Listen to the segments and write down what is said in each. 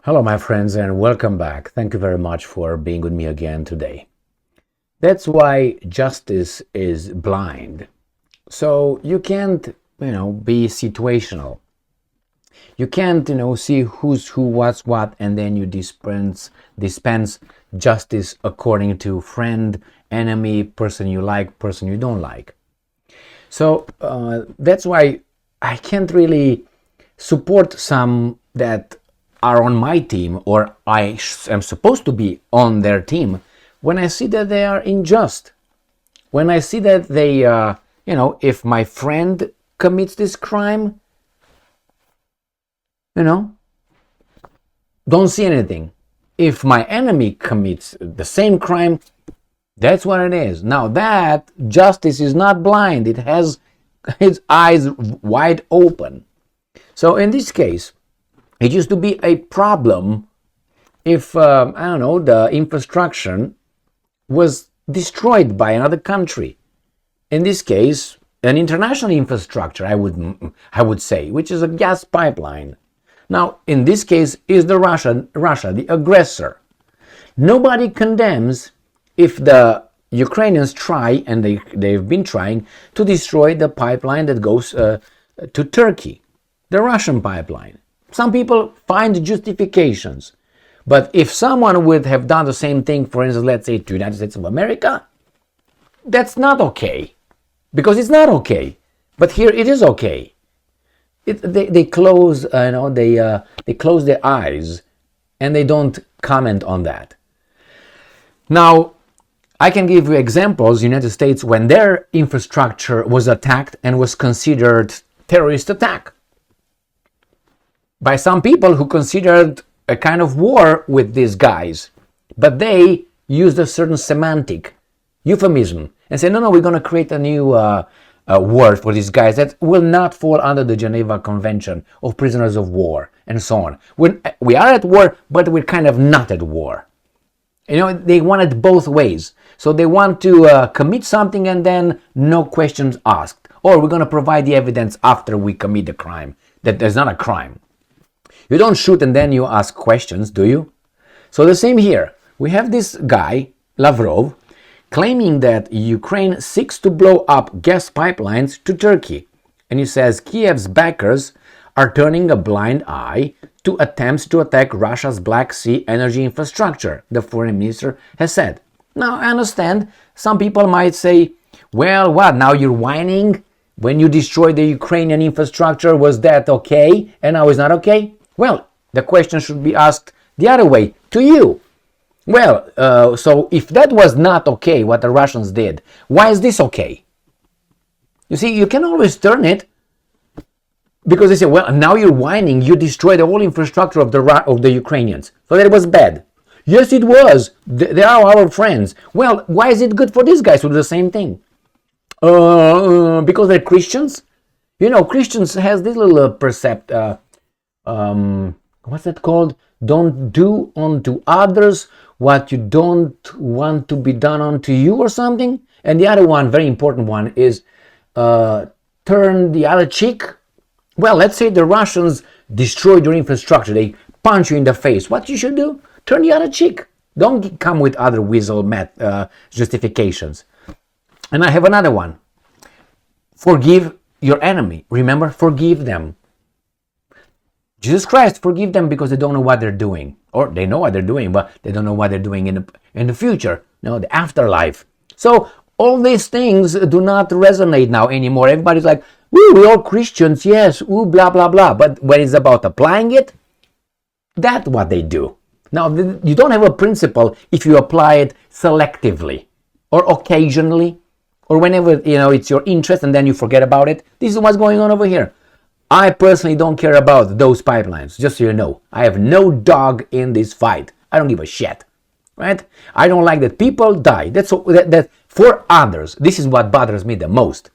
Hello, my friends, and welcome back. Thank you very much for being with me again today. That's why justice is blind. So you can't, be situational. You can't, see who's who, what's what, and then you dispense justice according to friend, enemy, person you like, person you don't like. So that's why I can't really support some that are on my team, or I am supposed to be on their team, when I see that they are unjust. When I see that they, if my friend commits this crime, don't see anything. If my enemy commits the same crime, that's what it is. Now that justice is not blind, it has its eyes wide open. So in this case, it used to be a problem if, the infrastructure was destroyed by another country. In this case, an international infrastructure, I would say, which is a gas pipeline. Now, in this case, is Russia, the aggressor. Nobody condemns if the Ukrainians try, and they've been trying, to destroy the pipeline that goes to Turkey, the Russian pipeline. Some people find justifications. But if someone would have done the same thing, for instance, let's say to the United States of America, that's not okay. Because it's not okay. But here it is okay. They close, they close their eyes and they don't comment on that. Now, I can give you examples. United States, when their infrastructure was attacked and was considered terrorist attack by some people who considered a kind of war with these guys, but they used a certain semantic euphemism and said, no, we're going to create a new word for these guys that will not fall under the Geneva Convention of Prisoners of War and so on. We are at war, but we're kind of not at war. They want it both ways. So they want to commit something and then no questions asked. Or we're going to provide the evidence after we commit the crime, that there's not a crime. You don't shoot and then you ask questions, do you? So the same here. We have this guy, Lavrov, claiming that Ukraine seeks to blow up gas pipelines to Turkey. And he says Kiev's backers are turning a blind eye to attempts to attack Russia's Black Sea energy infrastructure, the foreign minister has said. Now, I understand some people might say, well, what, now you're whining? When you destroyed the Ukrainian infrastructure, was that okay? And now it's not okay? Well, the question should be asked the other way, to you. Well, so if that was not okay, what the Russians did, why is this okay? You see, you can always turn it, because they say, well, now you're whining, you destroyed the whole infrastructure of the Ukrainians. So that was bad. Yes, it was. They are our friends. Well, why is it good for these guys to do the same thing? Because they're Christians? Christians has this little what's that called? Don't do unto others what you don't want to be done unto you, or something. And the other one, very important one, is turn the other cheek. Well, let's say the Russians destroyed your infrastructure. They punch you in the face. What you should do? Turn the other cheek. Don't come with other justifications. And I have another one. Forgive your enemy. Remember, forgive them. Jesus Christ, forgive them because they don't know what they're doing. Or they know what they're doing, but they don't know what they're doing in the future, the afterlife. So all these things do not resonate now anymore. Everybody's like, ooh, we're all Christians, yes, ooh, blah, blah, blah. But when it's about applying it, that's what they do. Now, you don't have a principle if you apply it selectively or occasionally or whenever, it's your interest and then you forget about it. This is what's going on over here. I personally don't care about those pipelines, just so you know. I have no dog in this fight. I don't give a shit, right? I don't like that people die. That for others, this is what bothers me the most.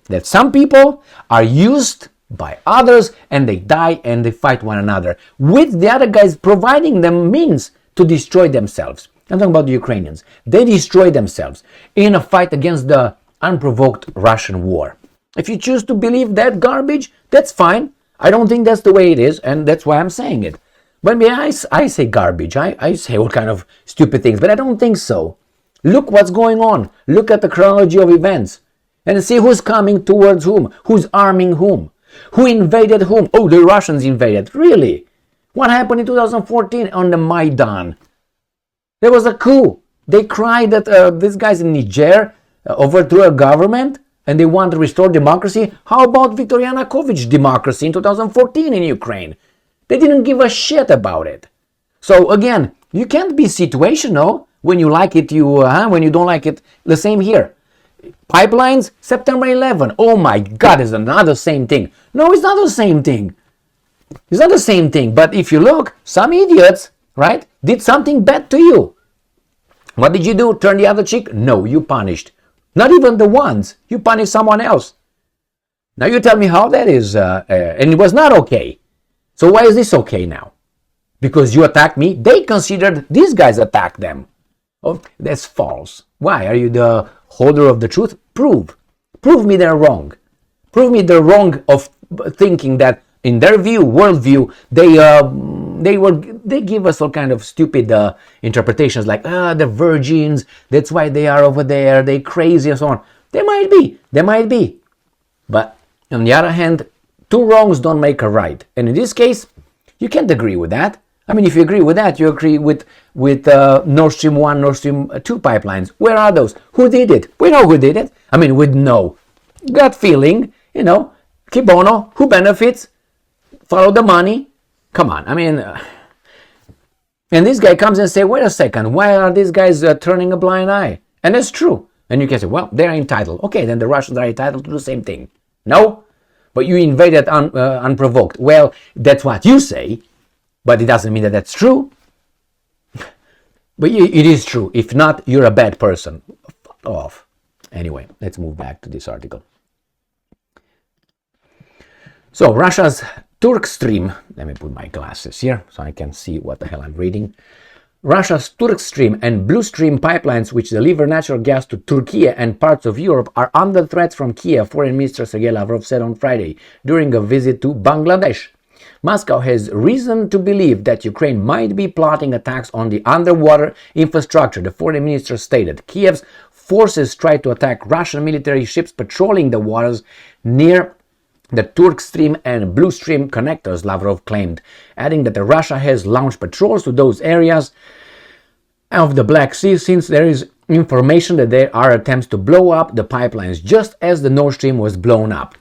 That some people are used by others and they die and they fight one another, with the other guys providing them means to destroy themselves. I'm talking about the Ukrainians. They destroy themselves in a fight against the unprovoked Russian war. If you choose to believe that garbage, that's fine. I don't think that's the way it is, and that's why I'm saying it. But I say garbage. I say all kind of stupid things, but I don't think so. Look what's going on. Look at the chronology of events and see who's coming towards whom, who's arming whom, who invaded whom. Oh, the Russians invaded. Really? What happened in 2014 on the Maidan? There was a coup. They cried that these guys in Niger overthrew a government and they want to restore democracy. How about Viktor Yanukovych's democracy in 2014 in Ukraine? They didn't give a shit about it. So again, you can't be situational. When you like it, when you don't like it, the same here. Pipelines, September 11. Oh my God, it's another same thing. No, it's not the same thing. It's not the same thing. But if you look, some idiots, right, did something bad to you. What did you do? Turn the other cheek? No, you punished. Not even the ones. You punished someone else. Now you tell me how that is, and it was not okay. So why is this okay now? Because you attacked me? They considered these guys attacked them. Oh, that's false. Why? Are you the holder of the truth? Prove me they're wrong. Prove me they're wrong of thinking that in their view, worldview, they give us all kind of stupid interpretations like they're virgins, that's why they are over there, they crazy and so on. They might be. But on the other hand, two wrongs don't make a right. And in this case, you can't agree with that. I mean, if you agree with that, you agree with Nord Stream 1, Nord Stream 2 pipelines. Where are those? Who did it? We know who did it. I mean, with no gut feeling, que bono, who benefits? Follow the money. Come on, I mean, and this guy comes and say, wait a second, why are these guys turning a blind eye? And that's true. And you can say, well, they're entitled. Okay, then the Russians are entitled to the same thing. No, but you invaded unprovoked. Well, that's what you say. But it doesn't mean that that's true. But it is true. If not, you're a bad person. Fuck off. Anyway, let's move back to this article. So, Russia's Turk Stream. Let me put my glasses here so I can see what the hell I'm reading. Russia's Turk Stream and Blue Stream pipelines, which deliver natural gas to Turkey and parts of Europe, are under threat from Kiev, Foreign Minister Sergei Lavrov said on Friday during a visit to Bangladesh. Moscow has reason to believe that Ukraine might be plotting attacks on the underwater infrastructure, the foreign minister stated. Kiev's forces tried to attack Russian military ships patrolling the waters near the Turk Stream and Blue Stream connectors, Lavrov claimed, adding that Russia has launched patrols to those areas of the Black Sea since there is information that there are attempts to blow up the pipelines just as the Nord Stream was blown up.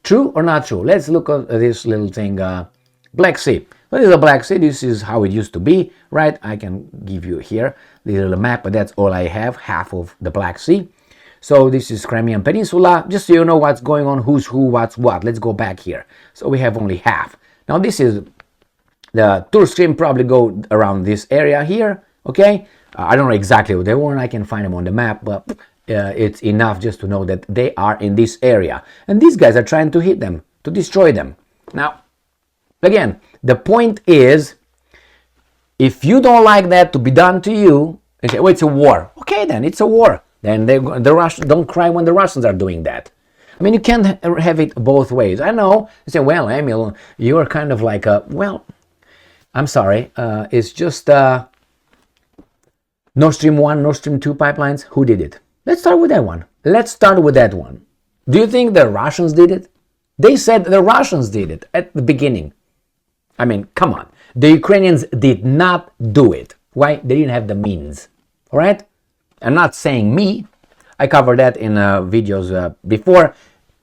True or not true? Let's look at this little thing. Black Sea. What is the Black Sea? This is how it used to be, right? I can give you here the little map, but that's all I have, half of the Black Sea. So this is Crimean Peninsula, just so you know what's going on, who's who, what's what. Let's go back here. So we have only half. Now this is the Turk Stream, probably go around this area here, okay? I don't know exactly where they were, I can find them on the map, but it's enough just to know that they are in this area. And these guys are trying to hit them, to destroy them. Now, again, the point is, if you don't like that to be done to you, and say, oh, it's a war. Okay, then, it's a war. Then the Russians don't cry when the Russians are doing that. I mean, you can't have it both ways. I know. You say, well, Emil, you're kind of like a, well, I'm sorry. It's just Nord Stream 1, Nord Stream 2 pipelines. Who did it? Let's start with that one. Do you think the Russians did it? They said the Russians did it at the beginning. I mean, come on. The Ukrainians did not do it. Why? They didn't have the means. All right? I'm not saying me. I covered that in videos before.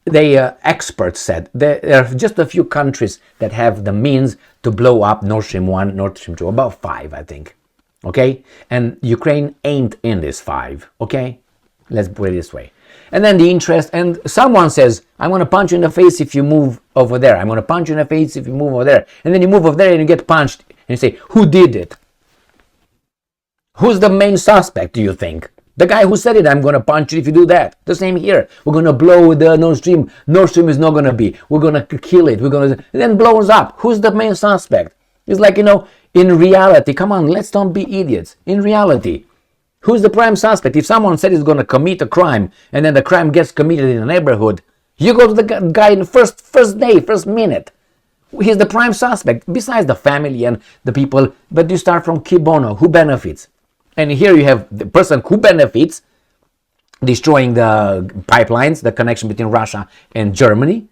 Experts said there are just a few countries that have the means to blow up Nord Stream 1, Nord Stream 2. About 5, I think. Okay? And Ukraine ain't in this 5. Okay? Let's put it this way. And then the interest, and someone says, I'm going to punch you in the face if you move over there. I'm going to punch you in the face if you move over there. And then you move over there and you get punched. And you say, who did it? Who's the main suspect, do you think? The guy who said it, I'm going to punch you if you do that. The same here. We're going to blow the Nord Stream. Nord Stream is not going to be. We're going to kill it. And then blows up. Who's the main suspect? It's like, in reality, come on, let's not be idiots. In reality, who's the prime suspect? If someone said he's going to commit a crime and then the crime gets committed in a neighborhood, you go to the guy in the first day, first minute. He's the prime suspect, besides the family and the people. But you start from Cui bono, who benefits? And here you have the person who benefits, destroying the pipelines, the connection between Russia and Germany.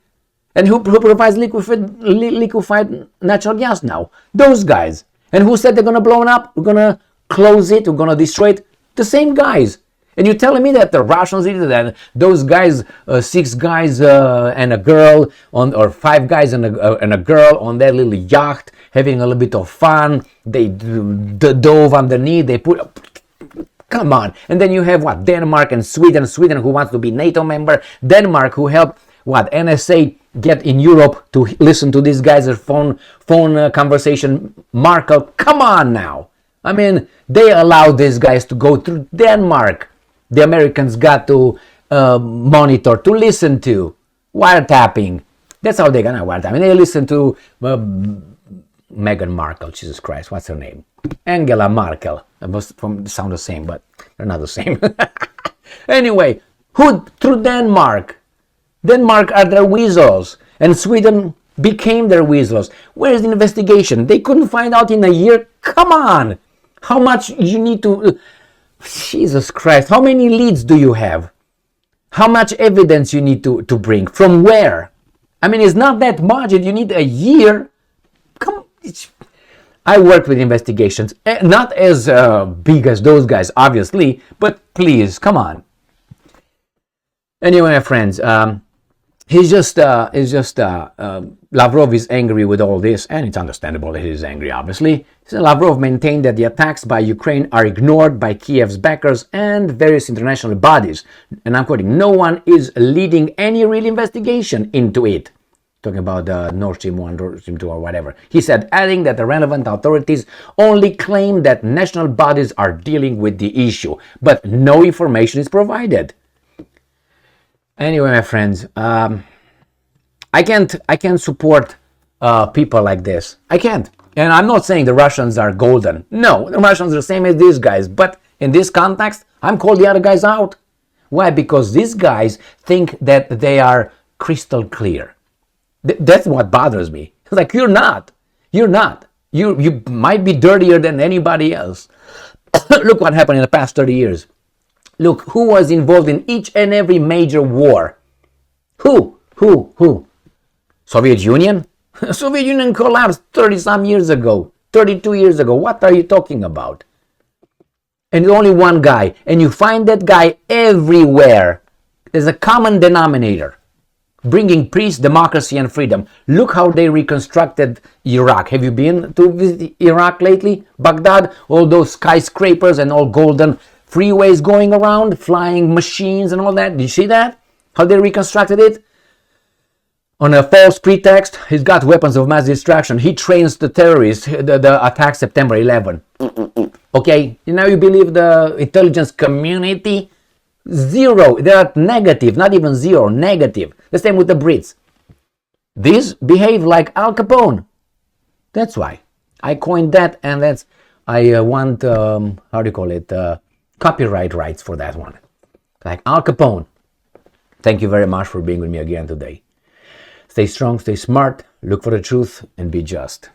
And who provides liquefied natural gas now? Those guys. And who said they're going to blow it up? We're going to close it, we're going to destroy it? The same guys. And you're telling me that the Russians did it, and those guys, 6 guys and a girl, or 5 guys and a girl on that little yacht, having a little bit of fun. They dove underneath, they put... Come on. And then you have what? Denmark and Sweden. Sweden who wants to be NATO member. Denmark who helped what? NSA get in Europe to listen to these guys' phone conversation. Merkel, come on now. I mean, they allowed these guys to go through Denmark. The Americans got to monitor, to listen to. Wiretapping. That's how they're gonna wiretap. I mean, they listen to Meghan Markle. Jesus Christ, what's her name? Angela Merkel. It must sound the same, but they're not the same. Anyway, who through Denmark? Denmark are their weasels, and Sweden became their weasels. Where is the investigation? They couldn't find out in a year? Come on! How much you need to... Jesus Christ, how many leads do you have? How much evidence you need to bring? From where? I mean, it's not that much. You need a year. Come on. I work with investigations. Not as big as those guys, obviously, but please, come on. Anyway, my friends, Lavrov is angry with all this, and it's understandable that he's angry, obviously. So Lavrov maintained that the attacks by Ukraine are ignored by Kiev's backers and various international bodies. And I'm quoting, no one is leading any real investigation into it. Talking about the Nord Stream 1, Nord Stream 2, or whatever. He said, adding that the relevant authorities only claim that national bodies are dealing with the issue, but no information is provided. Anyway, my friends, I can't support people like this. I can't. And I'm not saying the Russians are golden. No, the Russians are the same as these guys. But in this context, I'm calling the other guys out. Why? Because these guys think that they are crystal clear. That's what bothers me. It's like, you're not. You're not. You might be dirtier than anybody else. Look what happened in the past 30 years. Look, who was involved in each and every major war? Who? Soviet Union? Soviet Union collapsed 30-some years ago, 32 years ago. What are you talking about? And only one guy. And you find that guy everywhere. There's a common denominator. Bringing peace, democracy, and freedom. Look how they reconstructed Iraq. Have you been to visit Iraq lately? Baghdad, all those skyscrapers and all golden freeways going around, flying machines and all that. Did you see that? How they reconstructed it? On a false pretext, he's got weapons of mass destruction. He trains the terrorists, the attack September 11. Okay, now you believe the intelligence community? Zero. They are negative, not even zero, negative. The same with the Brits. These behave like Al Capone. That's why. I coined that, and I want, copyright rights for that one. Like Al Capone. Thank you very much for being with me again today. Stay strong, stay smart, look for the truth, and be just.